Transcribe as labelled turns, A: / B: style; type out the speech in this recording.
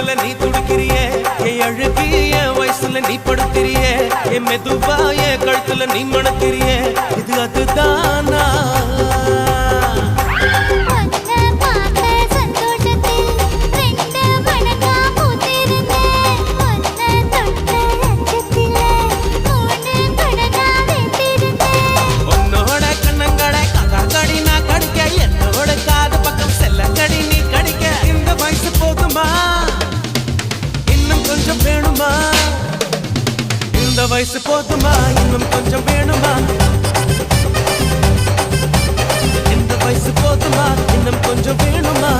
A: போல நீ துடிக்கிறியே என் அழுகி என் வயசுல நீ படுத்திரியே என் மெதுவா என் கழுத்துல நீ மணக்கிறியே இது அதுதானா இந்த வயசு போதுமா இன்னும் கொஞ்சம் வேணுமா இந்த வயசு போதுமா இன்னும் கொஞ்சம் வேணுமா